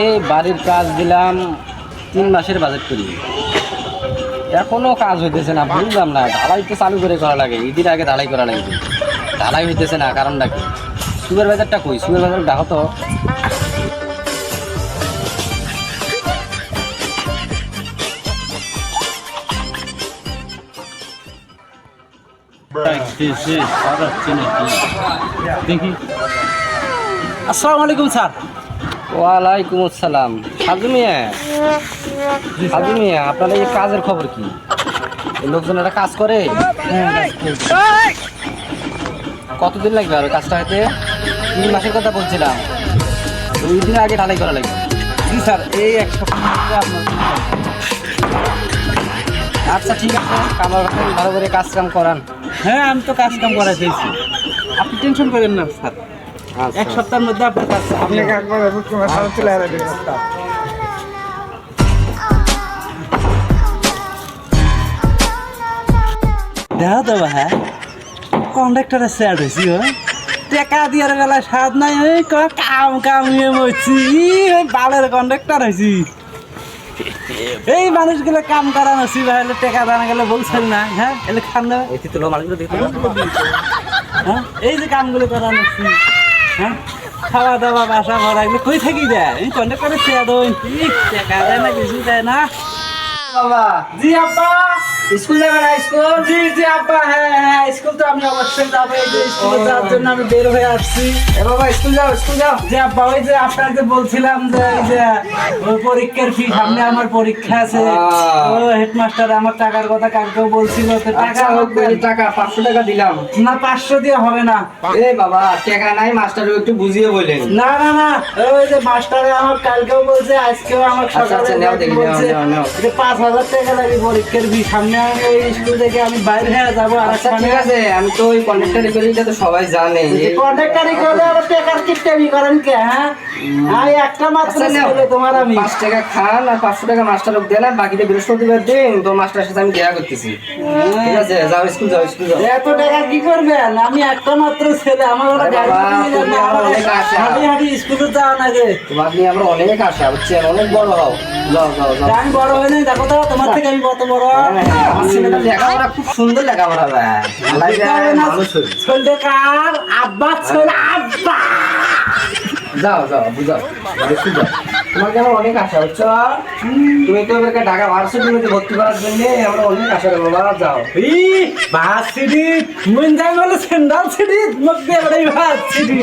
এই বাড়ির কাজ দিলাম 3 মাসের বাজেট করি, এখনো কাজ হইতেছে না। বুঝলাম না, ঢালাই তো চালু করে করা লাগে, ঈদের আগে ঢালাই করা লাগবে, ঢালাই হইতেছে না। কারণটা কি? সুপারভাইজারটা কই? সুপারভাইজার ডাকো তো। আসসালামু আলাইকুম স্যার। ওয়ালাইকুম আসসালাম। সাজু মিয়া, সাজু মিয়া, আপনার এই কাজের খবর কি? এই লোকজন একটা কাজ করে, কতদিন লাগবে আর ওই কাজটা হইতে? 3 মাসের কথা বলছিলাম, 2 দিন আগে ঢালাই করা লাগবে। জি স্যার, এই এক সপ্তাহ আপনার। আচ্ছা ঠিক আছে, কামার ভালো করে কাজ কাম করান। হ্যাঁ, আমি তো কাজ কাম করা চাইছি, আপনি টেনশন করেন না স্যার। আচ্ছা। এক সপ্তাহের মধ্যে আপনার কাজ দেখা দেবো। হ্যাঁ, কন্ডাক্টরের স্যার হয়েছি, টেকা দিয়ার বেলায় স্বাদ নাই, ওই কাম কামিয়ে মরছি, ওই বালের কন্ডাক্টর হয়েছি। এই মানুষগুলো কাম করা নসিব হলে টেকা দানা গেলে বলছেন না। হ্যাঁ, এলে খান দেবে। এটি তো মানুষগুলো দেখতে হ্যাঁ, এই যে কামগুলো করা নসিব। হ্যাঁ, খাওয়া দাওয়া বাসা ভরা এগুলো কই থাকি দেয়? এই কন্ডাক্টরের চেয়ে দেয়, টেকা দেয় না, কিছু দেয় না। বাবা, জি আব্বা। স্কুল যাবে না? স্কুল? জি জি আব্বা, হ্যাঁ হ্যাঁ, স্কুল তো আমি অবশ্যই যাবো। এই যে স্কুলে যাওয়ার জন্য আমি বের হয়ে আসছি। এ বাবা, স্কুল যাও, স্কুল যাও। যে আব্বা, ওই যে আপনাকে বলছিলাম যে এই যে ওই পরীক্ষার ফি, সামনে আমার পরীক্ষা আছে। ও হেডমাস্টার আমার টাকার কথা কালকেও বলছিল, তো টাকা আচ্ছা, হোক, এই টাকা 500 টাকা দিলাম। না, 500 দিয়ে হবে না। এ বাবা, টাকা নাই, মাস্টারও একটু বুঝিয়ে বলেন। না না না, ওই যে মাস্টারে আমার কালকেও বলছে, আজকেও আমার আচ্ছা, সকালে আচ্ছা, নাও দেখি, বলছে নাও, নাও। যে 5000 টাকা লাগে পরীক্ষার ফি। সামনে আমি ওই স্কুল থেকে আমি বাইরে হয়ে যাবো। আর আচ্ছা ঠিক আছে, আমি তো ওই কন্ডাক্টর রিকোয়েস্টটা তো সবাই জানে। কন্ট্রাক্টারি করে আবার টাকার কিপটামি করেন কে? হ্যাঁ, আমি একটা মাত্র আচ্ছা, নাও। ছেলে তোমার। আমি 5 টাকা খান আর 500 টাকা মাস্টারকে দেন, আর বাকিটা বৃহস্পতিবার দিন তো মাস্টারের সাথে আমি দেখা করতেছি। ঠিক আছে, যাও স্কুল যাও, স্কুল যাও। এত টাকা কি করবেন? আমি একটা মাত্র ছেলে, আমার ওরা আরে গাড়ি বাবা, কিনে দিলেন না, তুমি আমার আমার অনেক আশা। হাঁটি হাঁটি স্কুলে যাওয়া না যে। তোমার নিয়ে আমরা অনেক আশা, বুঝছেন? অনেক বড় হও। যাও যাও যাও। আমি বড় হয়ে নাই, দেখো তো তোমার থেকে আমি কত বড়। আমার ছেলেটা লেখাপড়া খুব সুন্দর লেখাপড়া ভাই। আল্লাহ যায়, মানুষ হই। ছেলে কার আব্বা? ছেলে আব্বা। যাও যাও, বুঝাও, স্কুল যাও। তোমার কি আমার অনেক আশা, বুঝছো? তুমি তো এবারকে ঢাকা ভার্সিটিতে ভর্তি করার জন্য আমরা অনেক আশা করবো। বাবা যাও। ভাত সিডি মন যাই বলে সেন্ডাল সিডি মুখ দিয়ে ভাত সিডি।